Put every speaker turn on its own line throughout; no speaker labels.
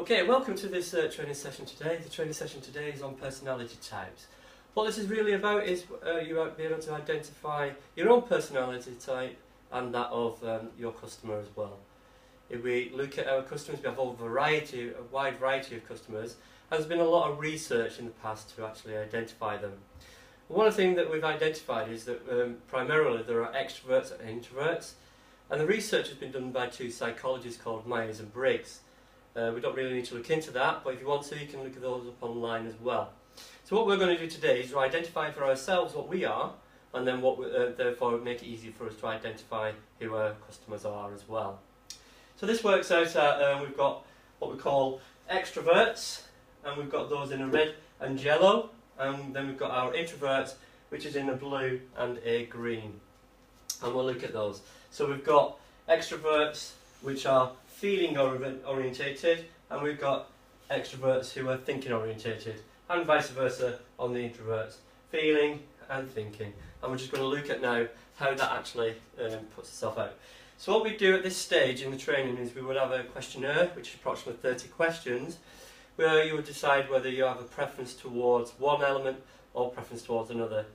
Okay, welcome to this training session today. The training session today is on personality types. What this is really about is you might be able to identify your own personality type and that of your customer as well. If we look at our customers, we have a wide variety of customers, and there's been a lot of research in the past to actually identify them. One of the things that we've identified is that primarily there are extroverts and introverts, and the research has been done by two psychologists called Myers and Briggs. We don't really need to look into that, but if you want to, you can look at those up online as well. So what we're going to do today is to identify for ourselves what we are, and then therefore make it easy for us to identify who our customers are as well. So this works out that we've got what we call extroverts, and we've got those in a red and yellow, and then we've got our introverts, which is in a blue and a green. And we'll look at those. So we've got extroverts, which are feeling orientated, and we've got extroverts who are thinking orientated, and vice versa on the introverts, feeling and thinking. And we're just going to look at now how that actually puts itself out. So what we do at this stage in the training is we would have a questionnaire, which is approximately 30 questions, where you would decide whether you have a preference towards one element or preference towards another.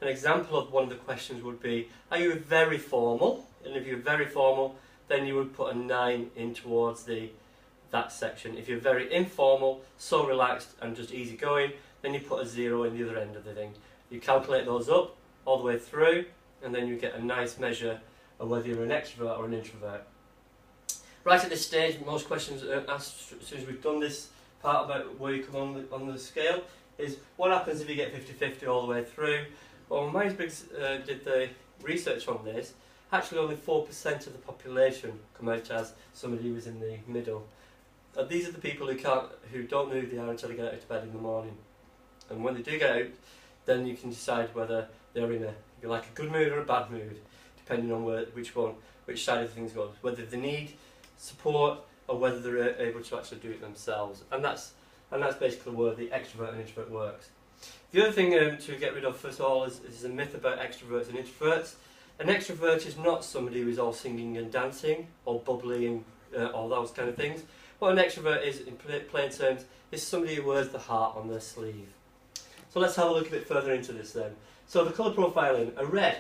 An example of one of the questions would be, are you very formal? And if you're very formal, then you would put a 9 in towards that section. If you're very informal, so relaxed and just easygoing, then you put a 0 in the other end of the thing. You calculate those up all the way through, and then you get a nice measure of whether you're an extrovert or an introvert. Right at this stage, most questions are asked as soon as we've done this part about where you come on the scale is, what happens if you get 50-50 all the way through? Well, when Myers-Briggs did the research on this, actually only 4% of the population come out as somebody who is in the middle. These are the people who don't know who they are until they get out of bed in the morning. And when they do get out, then you can decide whether they're in a good mood or a bad mood, depending on which side of things goes. Whether they need support or whether they're able to actually do it themselves. And that's basically where the extrovert and introvert works. The other thing to get rid of first of all is a myth about extroverts and introverts. An extrovert is not somebody who is all singing and dancing, or bubbly and all those kind of things. What an extrovert is, in plain terms, is somebody who wears the heart on their sleeve. So let's have a look a bit further into this then. So the colour profiling, a red.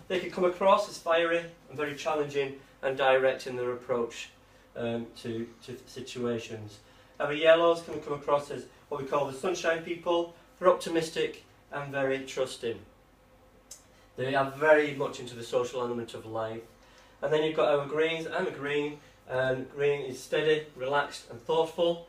They can come across as fiery and very challenging and direct in their approach to situations. Our yellows can come across as what we call the sunshine people. They're optimistic and very trusting. They are very much into the social element of life. And then you've got our greens. I'm a green, and green is steady, relaxed and thoughtful.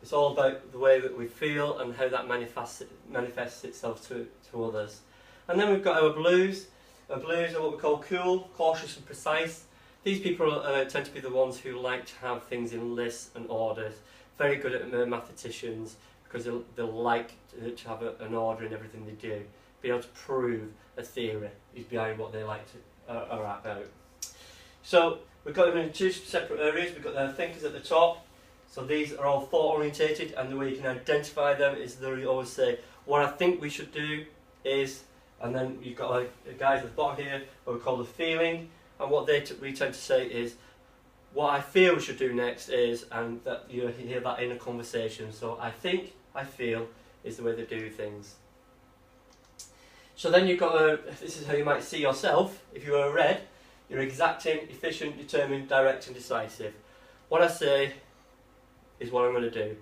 It's all about the way that we feel and how that manifests itself to others. And then we've got our blues. Our blues are what we call cool, cautious and precise. These people tend to be the ones who like to have things in lists and orders. Very good at mathematicians, because they'll like to have an order in everything they do. Be able to prove a theory is behind what they like to are about. So we've got them in two separate areas. We've got their thinkers at the top. So these are all thought orientated, and the way you can identify them is they always say, what I think we should do is, and then you've got guys at the bottom here what we call the feeling, and what we tend to say is, what I feel we should do next is, and that you hear that in a conversation. So I think, I feel is the way they do things. So then you've got this is how you might see yourself. If you are a red, you're exacting, efficient, determined, direct and decisive. What I say is what I'm going to do. You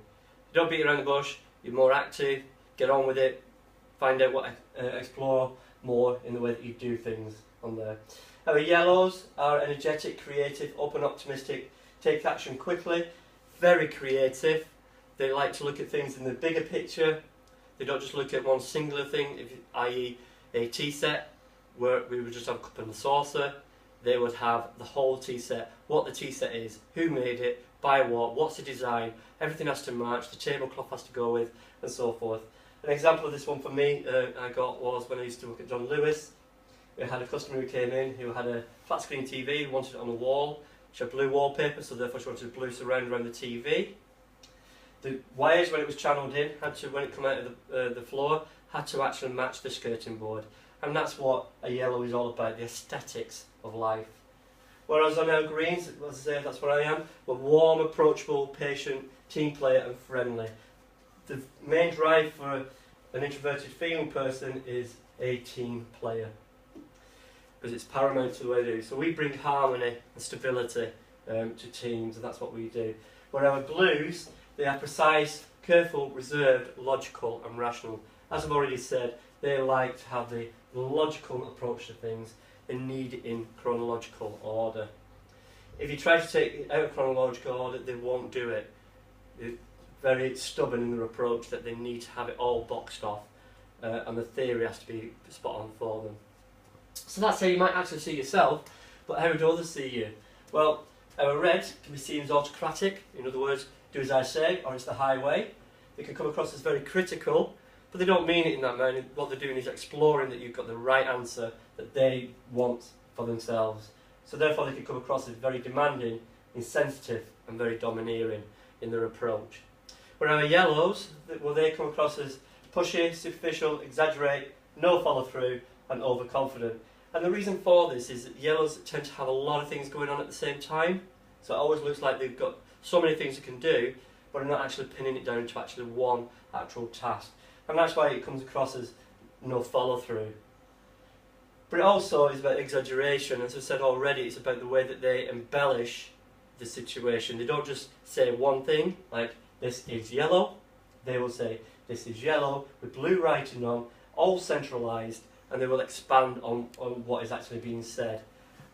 don't beat around the bush, you're more active, get on with it, find out explore more in the way that you do things on there. Our yellows are energetic, creative, open, optimistic, take action quickly, very creative. They like to look at things in the bigger picture. They don't just look at one singular thing, i.e. a tea set, where we would just have a cup and a saucer. They would have the whole tea set, what the tea set is, who made it, by what, what's the design, everything has to match, the tablecloth has to go with, and so forth. An example of this one for me I got was when I used to work at John Lewis. We had a customer who came in who had a flat screen TV, who wanted it on the wall. She had blue wallpaper, so therefore she wanted blue surround around the TV. The wires, when it was channelled in, had to, when it came out of the floor, had to actually match the skirting board. And that's what a yellow is all about, the aesthetics of life. Whereas on our greens, as I say, that's where I am, we're warm, approachable, patient, team player and friendly. The main drive for an introverted feeling person is a team player, because it's paramount to the way they do. So we bring harmony and stability to teams, and that's what we do. Whereas blues, they are precise, careful, reserved, logical and rational. As I've already said, they like to have the logical approach to things. They need it in chronological order. If you try to take it out of chronological order, they won't do it. They're very stubborn in their approach, that they need to have it all boxed off, and the theory has to be spot on for them. So that's how you might actually see yourself, but how do others see you? Well, our red can be seen as autocratic, in other words, do as I say, or it's the highway. They can come across as very critical, but they don't mean it in that manner. What they're doing is exploring that you've got the right answer that they want for themselves. So therefore they can come across as very demanding, insensitive and very domineering in their approach. Whereas our yellows, well, they come across as pushy, superficial, exaggerate, no follow through and overconfident. And the reason for this is that yellows tend to have a lot of things going on at the same time. So it always looks like they've got so many things they can do, but are not actually pinning it down to actually one actual task. And that's why it comes across as no follow through. But it also is about exaggeration. As I said already, it's about the way that they embellish the situation. They don't just say one thing, like this is yellow. They will say this is yellow with blue writing on, all centralised, and they will expand on what is actually being said.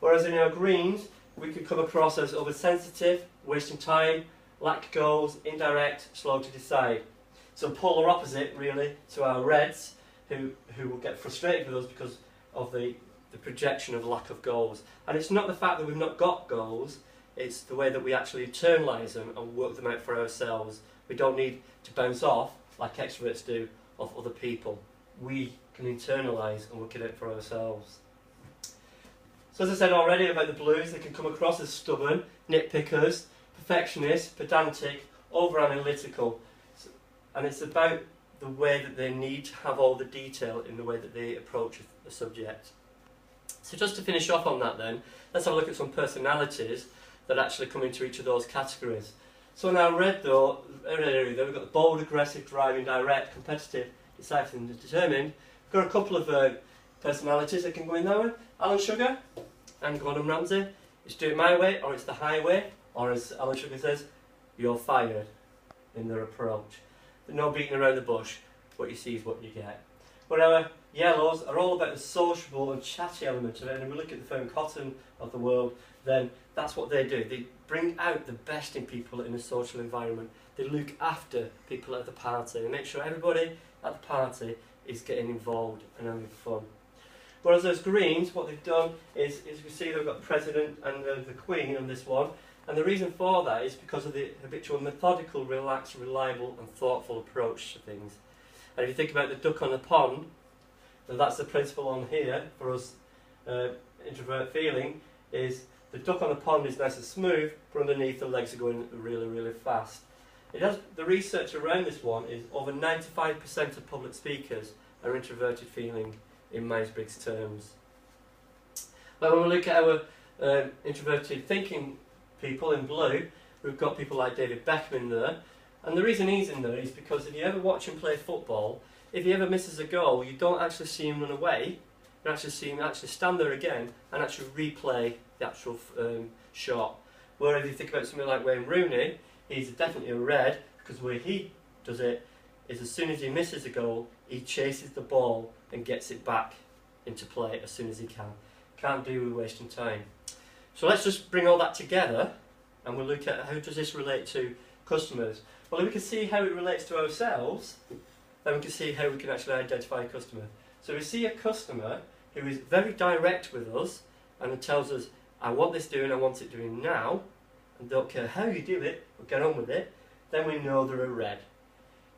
Whereas in our greens, we could come across as oversensitive, wasting time, lack goals, indirect, slow to decide. So polar opposite really to our reds, who will get frustrated with us because of the projection of lack of goals. And it's not the fact that we've not got goals, it's the way that we actually internalise them and work them out for ourselves. We don't need to bounce off, like extroverts do, of other people. We can internalise and work it out for ourselves. So as I said already about the blues, they can come across as stubborn, nitpickers, perfectionists, pedantic, over-analytical. And it's about the way that they need to have all the detail in the way that they approach the subject. So just to finish off on that then, let's have a look at some personalities that actually come into each of those categories. So in our red though, we've got the bold, aggressive, driving, direct, competitive, decisive and determined. We've got a couple of personalities that can go in there. Alan Sugar and Gordon Ramsay. It's do it my way or it's the highway, or as Alan Sugar says, you're fired in their approach. There's no beating around the bush, what you see is what you get. But our yellows are all about the sociable and chatty element of it, and if we look at the Fern Cotton of the world, then that's what they do. They bring out the best in people in a social environment. They look after people at the party and make sure everybody at the party is getting involved and having fun. Whereas those greens, what they've done is we see they've got the President and the Queen on this one, and the reason for that is because of the habitual, methodical, relaxed, reliable and thoughtful approach to things. And if you think about the duck on the pond, and that's the principle on here for us introvert feeling, is the duck on the pond is nice and smooth, but underneath the legs are going really, really fast. It has, the research around this one is over 95% of public speakers are introverted feeling in Myers-Briggs terms. But when we look at our introverted thinking people in blue, we've got people like David Beckham there, and the reason he's in there is because if you ever watch him play football, if he ever misses a goal, you don't actually see him run away, you actually see him actually stand there again and actually replay the actual shot. Whereas if you think about something like Wayne Rooney, he's definitely a red, because the way he does it is as soon as he misses a goal, he chases the ball and gets it back into play as soon as he can. Can't do with wasting time. So let's just bring all that together and we'll look at how does this relate to customers. Well, if we can see how it relates to ourselves, then we can see how we can actually identify a customer. So we see a customer who is very direct with us and it tells us, I want this doing, I want it doing now, and don't care how you do it, but get on with it, then we know they're a red.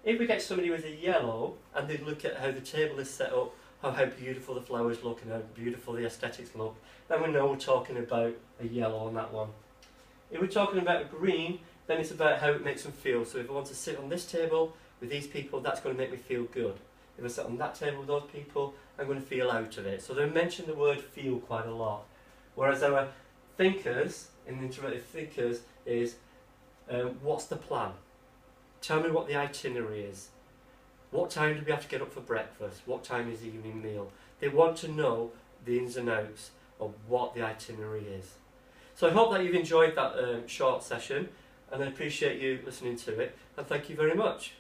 If we get somebody with a yellow and they look at how the table is set up, how beautiful the flowers look and how beautiful the aesthetics look, then we know we're talking about a yellow on that one. If we're talking about a green, then it's about how it makes them feel. So if I want to sit on this table with these people, that's going to make me feel good. If I sit on that table with those people, I'm going to feel out of it. So they mention the word feel quite a lot. Whereas our thinkers, in introverted thinkers, is what's the plan? Tell me what the itinerary is. What time do we have to get up for breakfast? What time is the evening meal? They want to know the ins and outs of what the itinerary is. So I hope that you've enjoyed that short session, and I appreciate you listening to it, and thank you very much.